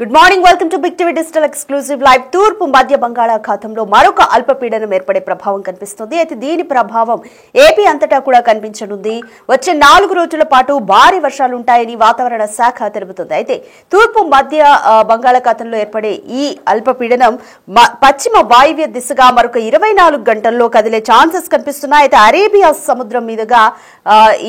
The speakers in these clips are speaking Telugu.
Good morning, welcome to Big TV digital exclusive live. తూర్పు మధ్య బంగాళాఖాతంలో మరొక అల్పపీడనం ఏర్పడే ప్రభావం కనిపిస్తుంది. అయితే దీని ప్రభావం ఏపీ అంతటా కూడా కనిపించనుంది. వచ్చే 4 రోజుల పాటు భారీ వర్షాలు ఉంటాయని వాతావరణ శాఖ తెలుపుతుంది. అయితే తూర్పు మధ్య బంగాళాఖాతంలో ఏర్పడే ఈ అల్పపీడనం పశ్చిమ వాయువ్య దిశగా మరొక 24 గంటల్లో కదిలే ఛాన్సెస్ కనిపిస్తున్నాయి. అయితే అరేబియా సముద్రం మీదుగా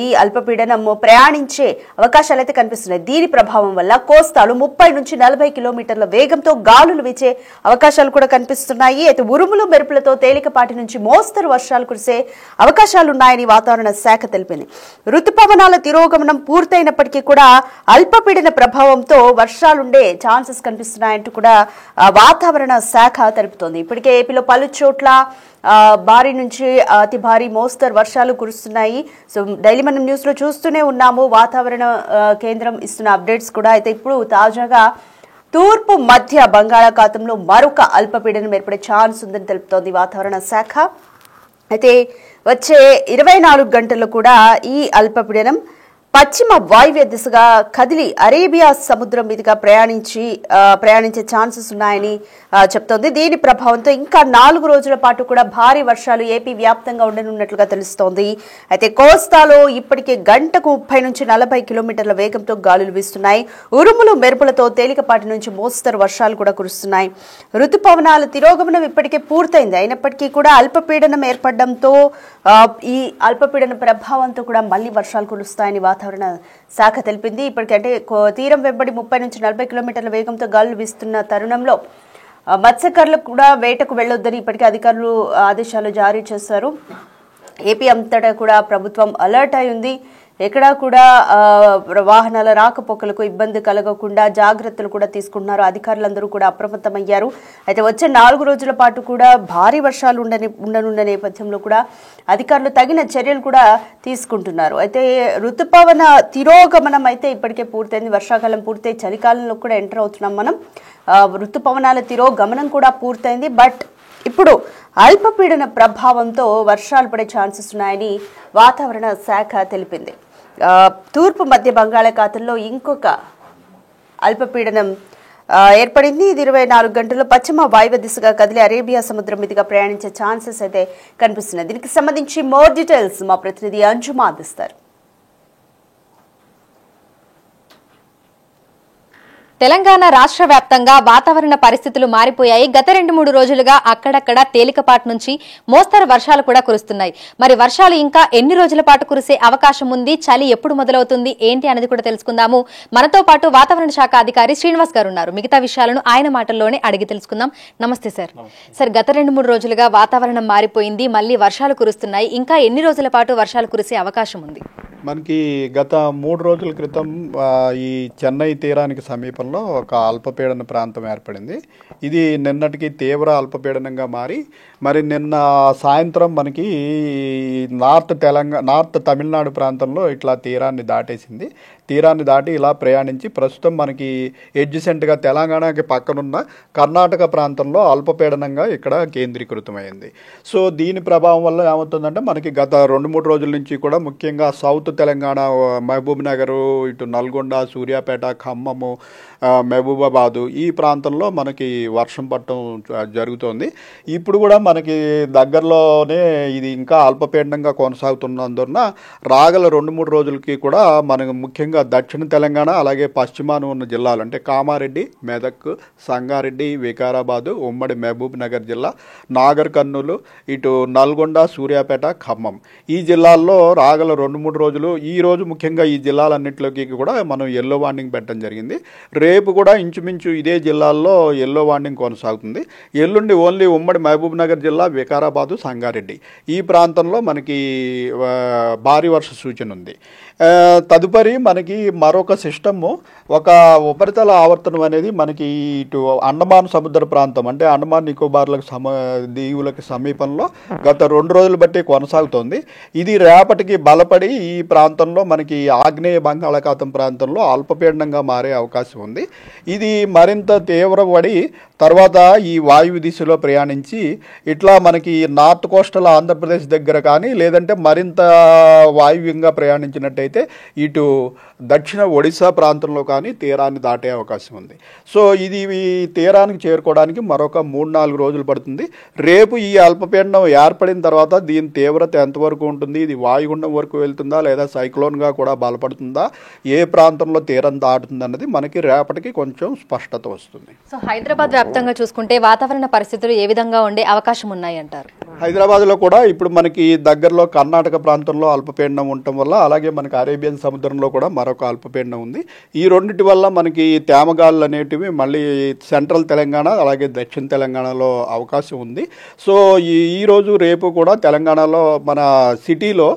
ఈ అల్పపీడనం ప్రయాణించే అవకాశాలు అయితే కనిపిస్తున్నాయి. దీని ప్రభావం వల్ల కోస్తాలు 30 నుంచి 40 కిలోమీటర్ల వేగంతో గాలులు వీచే అవకాశాలు కూడా కనిపిస్తున్నాయి. అయితే ఉరుములు మెరుపులతో తేలికపాటి నుంచి మోస్తరు వర్షాలు కురిసే అవకాశాలున్నాయని వాతావరణ శాఖ తెలిపింది. రుతుపవనాల తిరోగమనం పూర్తయినప్పటికీ కూడా అల్పపీడన ప్రభావంతో వర్షాలుండే ఛాన్సెస్ కనిపిస్తున్నాయంటూ కూడా వాతావరణ శాఖ తెలుపుతోంది. ఇప్పటికే ఏపీలో పలు చోట్ల భారీ నుంచి అతి భారీ మోస్తరు వర్షాలు కురుస్తున్నాయి. సో డైలీ మనం న్యూస్ లో చూస్తూనే ఉన్నాము వాతావరణ కేంద్రం ఇస్తున్న అప్డేట్స్ కూడా. అయితే ఇప్పుడు తాజాగా తూర్పు మధ్య బంగాళాఖాతంలో మరొక అల్పపీడనం ఏర్పడే ఛాన్స్ ఉందని తెలుపుతోంది వాతావరణ శాఖ. అయితే వచ్చే 24 గంటల్లో కూడా ఈ అల్పపీడనం పశ్చిమ వాయువ్య దిశగా కదిలి అరేబియా సముద్రం మీదుగా ప్రయాణించే ఛాన్సెస్ ఉన్నాయని చెప్తోంది. దీని ప్రభావంతో ఇంకా 4 రోజుల పాటు కూడా భారీ వర్షాలు ఏపీ వ్యాప్తంగా ఉండనున్నట్లుగా తెలుస్తోంది. అయితే కోస్తాలో ఇప్పటికే గంటకు 30 నుంచి 40 కిలోమీటర్ల వేగంతో గాలులు వీస్తున్నాయి. ఉరుములు మెరుపులతో తేలికపాటి నుంచి మోస్తరు వర్షాలు కూడా కురుస్తున్నాయి. రుతుపవనాల తిరోగమనం ఇప్పటికే పూర్తయింది. అయినప్పటికీ కూడా అల్పపీడనం ఏర్పడడంతో ఈ అల్పపీడన ప్రభావంతో కూడా మళ్లీ వర్షాలు కురుస్తాయని వాతావరణ శాఖ తెలిపింది. ఇప్పటికంటే తీరం వెంబడి 30 నుంచి 40 కిలోమీటర్ల వేగంతో గాలులు వీస్తున్న తరుణంలో మత్స్యకారులు కూడా వేటకు వెళ్లొద్దని ఇప్పటికే అధికారులు ఆదేశాలు జారీ చేశారు. ఏపీ అంతటా కూడా ప్రభుత్వం అలర్ట్ అయి ఉంది. ఎక్కడా కూడా వాహనాల రాకపోకలకు ఇబ్బంది కలగకుండా జాగ్రత్తలు కూడా తీసుకుంటున్నారు. అధికారులందరూ కూడా అప్రమత్తమయ్యారు. అయితే వచ్చే 4 రోజుల పాటు కూడా భారీ వర్షాలు ఉండనున్న నేపథ్యంలో కూడా అధికారులు తగిన చర్యలు కూడా తీసుకుంటున్నారు. అయితే రుతుపవన తిరోగమనం అయితే ఇప్పటికే పూర్తయింది. వర్షాకాలం పూర్తయి చలికాలంలో కూడా ఎంటర్ అవుతున్నాం మనం. రుతుపవనాల తిరోగమనం కూడా పూర్తయింది. బట్ ఇప్పుడు అల్పపీడన ప్రభావంతో వర్షాలు పడే ఛాన్సెస్ ఉన్నాయని వాతావరణ శాఖ తెలిపింది. తూర్పు మధ్య బంగాళాఖాతంలో ఇంకొక అల్పపీడనం ఏర్పడింది. ఇది 24 గంటల్లో పశ్చిమ వాయువ్య దిశగా కదిలి అరేబియా సముద్రం మీదుగా ప్రయాణించే ఛాన్సెస్ అయితే కనిపిస్తున్నాయి. దీనికి సంబంధించి మోర్ డీటెయిల్స్ మా ప్రతినిధి అంజుమా అందిస్తారు. తెలంగాణ రాష్ట్ర వ్యాప్తంగా వాతావరణ పరిస్థితులు మారిపోయాయి. గత 2-3 రోజులుగా అక్కడక్కడ తేలికపాటి నుంచి మోస్తరు వర్షాలు కూడా కురుస్తున్నాయి. మరి వర్షాలు ఇంకా ఎన్ని రోజుల పాటు కురిసే అవకాశం ఉంది, చలి ఎప్పుడు మొదలవుతుంది ఏంటి అనేది కూడా తెలుసుకుందాము. మనతో పాటు వాతావరణ శాఖ అధికారి శ్రీనివాస్ గారు ఉన్నారు. మిగతా విషయాలను ఆయన మాటల్లోనే అడిగి తెలుసుకుందాం. నమస్తే సార్. సార్, గత 2-3 రోజులుగా వాతావరణం మారిపోయింది, మళ్ళీ వర్షాలు కురుస్తున్నాయి. ఇంకా ఎన్ని రోజుల పాటు వర్షాలు కురిసే అవకాశం ఉంది? మనకి గత 3 రోజుల క్రితం ఈ చెన్నై తీరానికి సమీపంలో ఒక అల్పపీడన ప్రాంతం ఏర్పడింది. ఇది నిన్నటికి తీవ్ర అల్పపీడనంగా మారి మరి నిన్న సాయంత్రం మనకి నార్త్ తమిళనాడు ప్రాంతంలో ఇట్లా తీరాన్ని దాటేసింది. తీరాన్ని దాటి ఇలా ప్రయాణించి ప్రస్తుతం మనకి ఎడ్జసెంట్గా తెలంగాణకి పక్కనున్న కర్ణాటక ప్రాంతంలో అల్పపీడనంగా ఇక్కడ కేంద్రీకృతమైంది. సో దీని ప్రభావం వల్ల ఏమవుతుందంటే మనకి గత 2-3 రోజుల నుంచి కూడా ముఖ్యంగా సౌత్ తెలంగాణ, మహబూబ్ నగర్, ఇటు నల్గొండ, సూర్యాపేట, ఖమ్మము, మహబూబాబాదు ఈ ప్రాంతంలో మనకి వర్షం పడటం జరుగుతోంది. ఇప్పుడు కూడా మనకి దగ్గరలోనే ఇది ఇంకా అల్పపీడనంగా కొనసాగుతున్నందున రాగల 2-3 రోజులకి కూడా మనకు ముఖ్యంగా దక్షిణ తెలంగాణ అలాగే పశ్చిమాన ఉన్న జిల్లాలు అంటే కామారెడ్డి, మెదక్, సంగారెడ్డి, వికారాబాదు, ఉమ్మడి మహబూబ్ నగర్ జిల్లా, నాగర్ కర్నూలు, ఇటు నల్గొండ, సూర్యాపేట, ఖమ్మం ఈ జిల్లాల్లో రాగల 2-3 రోజులు ఈ రోజు ముఖ్యంగా ఈ జిల్లాలన్నింటిలోకి కూడా మనం ఎల్లో వార్నింగ్ పెట్టడం జరిగింది. రేపు కూడా ఇంచుమించు ఇదే జిల్లాల్లో ఎల్లో వార్నింగ్ కొనసాగుతుంది. ఎల్లుండి ఓన్లీ ఉమ్మడి మహబూబ్ నగర్ జిల్లా, వికారాబాదు, సంగారెడ్డి ఈ ప్రాంతంలో మనకి భారీ వర్ష సూచన ఉంది. తదుపరి మనకి మరొక సిస్టము ఒక ఉపరితల ఆవర్తనం అనేది మనకి ఇటు అండమాన్ సముద్ర ప్రాంతం అంటే అండమాన్ నికోబార్లకు దీవులకు సమీపంలో గత 2 రోజులు బట్టి కొనసాగుతోంది. ఇది రేపటికి బలపడి ఈ ప్రాంతంలో మనకి ఆగ్నేయ బంగాళాఖాతం ప్రాంతంలో అల్పపీడనంగా మారే అవకాశం ఉంది. ఇది మరింత తీవ్రపడి తర్వాత ఈ వాయువ్య దిశలో ప్రయాణించి ఇట్లా మనకి నార్త్ కోస్టల్ ఆంధ్రప్రదేశ్ దగ్గర కానీ లేదంటే మరింత వాయువ్యంగా ప్రయాణించినట్టయితే ఇటు దక్షిణ ఒడిశా ప్రాంతంలో కానీ తీరాన్ని దాటే అవకాశం ఉంది. సో ఇది ఈ తీరానికి చేరుకోవడానికి మరొక 3-4 రోజులు పడుతుంది. రేపు ఈ అల్పపీడనం ఏర్పడిన తర్వాత దీని తీవ్రత ఎంతవరకు ఉంటుంది, ఇది వాయుగుండం వరకు వెళ్తుందా లేదా సైక్లోన్గా కూడా బలపడుతుందా, ఏ ప్రాంతంలో తీరం దాటుతుంది అన్నది మనకి రేపటికి కొంచెం స్పష్టత వస్తుంది. సో హైదరాబాద్ వ్యాప్తంగా చూసుకుంటే వాతావరణ పరిస్థితులు ఏ విధంగా ఉండే అవకాశం ఉన్నాయి అంటారు? హైదరాబాద్లో కూడా ఇప్పుడు మనకి దగ్గరలో కర్ణాటక ప్రాంతంలో అల్పపీడనం ఉండటం వల్ల, అలాగే మనకి అరేబియన్ సముద్రంలో కూడా మరొక అల్పపీడనం ఉంది. ఈ రెండింటి వల్ల మనకి తేమగాళ్ళు అనేటివి మళ్ళీ సెంట్రల్ తెలంగాణ అలాగే దక్షిణ తెలంగాణలో అవకాశం ఉంది. సో ఈరోజు రేపు కూడా తెలంగాణలో మన సిటీలో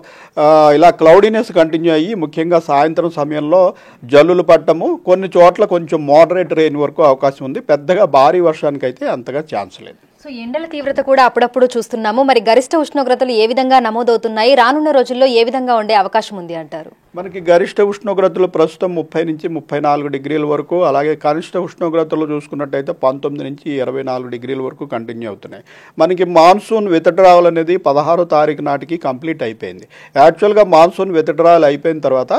ఇలా క్లౌడీనెస్ కంటిన్యూ అయ్యి ముఖ్యంగా సాయంత్రం సమయంలో జల్లులు పట్టము, కొన్ని చోట్ల కొంచెం మోడరేట్ రెయిన్ వరకు అవకాశం ఉంది. పెద్దగా భారీ వర్షానికి అయితే అంతగా ఛాన్స్ లేదు. సో ఎండల తీవ్రత కూడా అప్పుడప్పుడు చూస్తున్నాము. మరి గరిష్ట ఉష్ణోగ్రతలు ఏ విధంగా నమోదవుతున్నాయి, రానున్న రోజుల్లో ఏ విధంగా ఉండే అవకాశం ఉంది అంటారు? మనకి గరిష్ట ఉష్ణోగ్రతలు ప్రస్తుతం 30 నుంచి 34 డిగ్రీల వరకు, అలాగే కనిష్ట ఉష్ణోగ్రతలు చూసుకున్నట్టయితే 19 నుంచి 24 డిగ్రీల వరకు కంటిన్యూ అవుతున్నాయి. మనకి మాన్సూన్ విత్డ్రావల్ అనేది 16వ తారీఖు నాటికి కంప్లీట్ అయిపోయింది. యాక్చువల్గా మాన్సూన్ విత్డ్రావల్ అయిపోయిన తర్వాత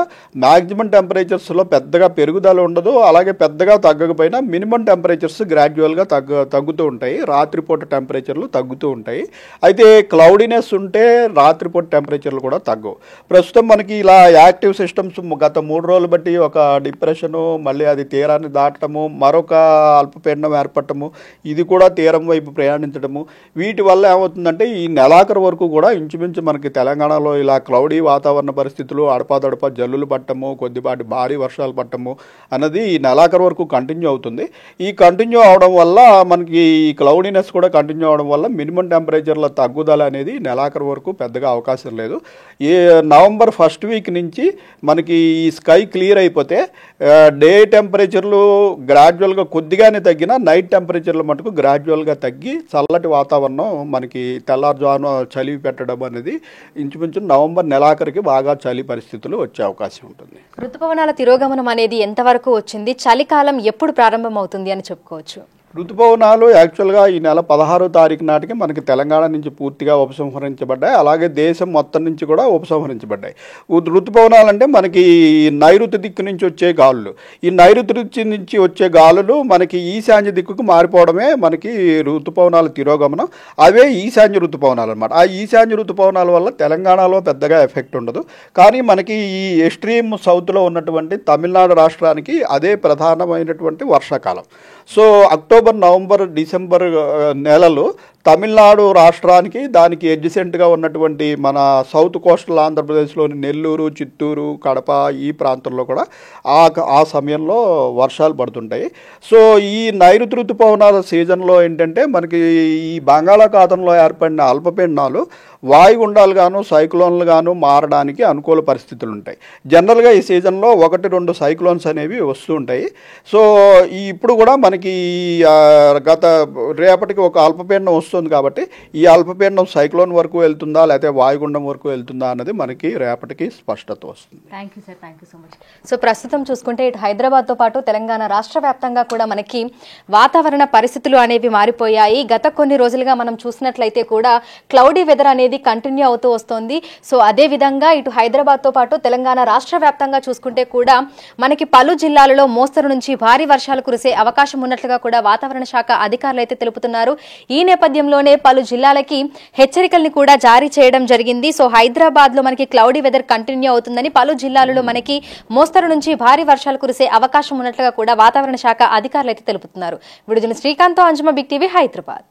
మ్యాక్సిమం టెంపరేచర్స్లో పెద్దగా పెరుగుదల ఉండదు, అలాగే పెద్దగా తగ్గకపోయినా మినిమం టెంపరేచర్స్ గ్రాడ్యువల్గా తగ్గుతూ ఉంటాయి. రాత్రిపూట టెంపరేచర్లు తగ్గుతూ ఉంటాయి. అయితే క్లౌడీనెస్ ఉంటే రాత్రిపూట టెంపరేచర్లు కూడా తగ్గవు. ప్రస్తుతం మనకి ఇలా యాక్టివ్ సిస్టమ్స్ గత 3 రోజులు బట్టి ఒక డిప్రెషను, మళ్ళీ అది తీరాన్ని దాటము, మరొక అల్పపీడనం ఏర్పడటము, ఇది కూడా తీరం వైపు ప్రయాణించడము, వీటి వల్ల ఏమవుతుందంటే ఈ నెలాఖరు వరకు కూడా ఇంచుమించు మనకి తెలంగాణలో ఇలా క్లౌడీ వాతావరణ పరిస్థితులు, అడపాదడపా జల్లులు పట్టము, కొద్దిపాటి భారీ వర్షాలు పట్టము అన్నది ఈ నెలాఖరు వరకు కంటిన్యూ అవుతుంది. ఈ కంటిన్యూ అవడం వల్ల మనకి ఈ క్లౌడీనెస్ కూడా కంటిన్యూ అవడం వల్ల మినిమం టెంపరేచర్ల తగ్గుదల అనేది నెలాఖరు వరకు పెద్దగా అవకాశం లేదు. నవంబర్ ఫస్ట్ వీక్ నుంచి మనకి ఈ స్కై క్లియర్ అయిపోతే డే టెంపరేచర్లు గ్రాడ్యువల్గా కొద్దిగానే తగ్గినా నైట్ టెంపరేచర్లు మటుకు గ్రాడ్యువల్గా తగ్గి చల్లటి వాతావరణం మనకి తెల్లారుజామున చలి పెట్టడం అనేది ఇంచుమించు నవంబర్ నెలాఖరికి బాగా చలి పరిస్థితులు వచ్చే అవకాశం ఉంటుంది. ఋతుపవనాల తిరోగమనం అనేది ఎంతవరకు వచ్చింది, చలికాలం ఎప్పుడు ప్రారంభం అవుతుంది అని చెప్పుకోవచ్చు? ఋతుపవనాలు యాక్చువల్గా ఈ నెల 16వ తారీఖు నాటికి మనకి తెలంగాణ నుంచి పూర్తిగా ఉపసంహరించబడ్డాయి, అలాగే దేశం మొత్తం నుంచి కూడా ఉపసంహరించబడ్డాయి. ఋతుపవనాలు అంటే మనకి నైరుతి దిక్కు నుంచి వచ్చే గాలులు, ఈ నైరుతి నుంచి వచ్చే గాలులు మనకి ఈశాన్య దిక్కుకు మారిపోవడమే మనకి ఋతుపవనాల తిరోగమనం. అవే ఈశాన్య ఋతుపవనాలు అనమాట. ఆ ఈశాన్య ఋతుపవనాల వల్ల తెలంగాణలో పెద్దగా ఎఫెక్ట్ ఉండదు, కానీ మనకి ఈ ఎక్స్ట్రీమ్ సౌత్లో ఉన్నటువంటి తమిళనాడు రాష్ట్రానికి అదే ప్రధానమైనటువంటి వర్షాకాలం. సో అక్టోబర్, నవంబర్, డిసెంబర్ నెలలు తమిళనాడు రాష్ట్రానికి దానికి ఎడ్జసెంట్గా ఉన్నటువంటి మన సౌత్ కోస్టల్ ఆంధ్రప్రదేశ్లోని నెల్లూరు, చిత్తూరు, కడప ఈ ప్రాంతంలో కూడా ఆ సమయంలో వర్షాలు పడుతుంటాయి. సో ఈ నైరుతి ఋతుపవనాల సీజన్లో ఏంటంటే మనకి ఈ బంగాళాఖాతంలో ఏర్పడిన అల్పపీడనాలు వాయుగుండాలుగాను సైక్లోన్లుగాను మారడానికి అనుకూల పరిస్థితులు ఉంటాయి. జనరల్గా ఈ సీజన్లో 1-2 సైక్లోన్స్ అనేవి వస్తూ ఉంటాయి. సో ఇప్పుడు కూడా మనకి రేపటికి ఒక అల్పపీడనం వస్తుంది కాబట్టి ఈ అల్పపీడనం సైక్లోన్ వరకు వెళ్తుందా లేకపోతే వాయుగుండం వరకు వెళ్తుందా అన్నది మనకి రేపటికి స్పష్టత వస్తుంది. Thank you sir, thank you so much. So ప్రస్తుతం చూసుకుంటే ఇటు హైదరాబాద్తో పాటు తెలంగాణ రాష్ట్ర వ్యాప్తంగా కూడా మనకి వాతావరణ పరిస్థితులు అనేవి మారిపోయాయి. గత కొన్ని రోజులుగా మనం చూసినట్లయితే కూడా క్లౌడీ వెదర్ అనేది కంటిన్యూ అవుతూ వస్తుంది. సో అదే విధంగా ఇటు హైదరాబాద్తో పాటు తెలంగాణ రాష్ట్ర వ్యాప్తంగా చూసుకుంటే కూడా మనకి పలు జిల్లాలలో మోస్తరు నుంచి భారీ వర్షాలు కురిసే అవకాశం ఉన్నట్లుగా కూడా వాతావరణ శాఖ అధికారులు అయితే తెలుపుతున్నారు. ఈ నేపథ్యంలోనే పలు జిల్లాలకి హెచ్చరికల్ని కూడా జారీ చేయడం జరిగింది. సో హైదరాబాద్ లో మనకి క్లౌడీ వెదర్ కంటిన్యూ అవుతుందని, పలు జిల్లాలలో మనకి మోస్తరు నుంచి భారీ వర్షాలు కురిసే అవకాశం ఉన్నట్లుగా కూడా వాతావరణ శాఖ అధికారులు అయితే తెలుపుతున్నారు. విడుదల శ్రీకాంత్, అంజుమ, బిగ్ టీవీ, హైదరాబాద్.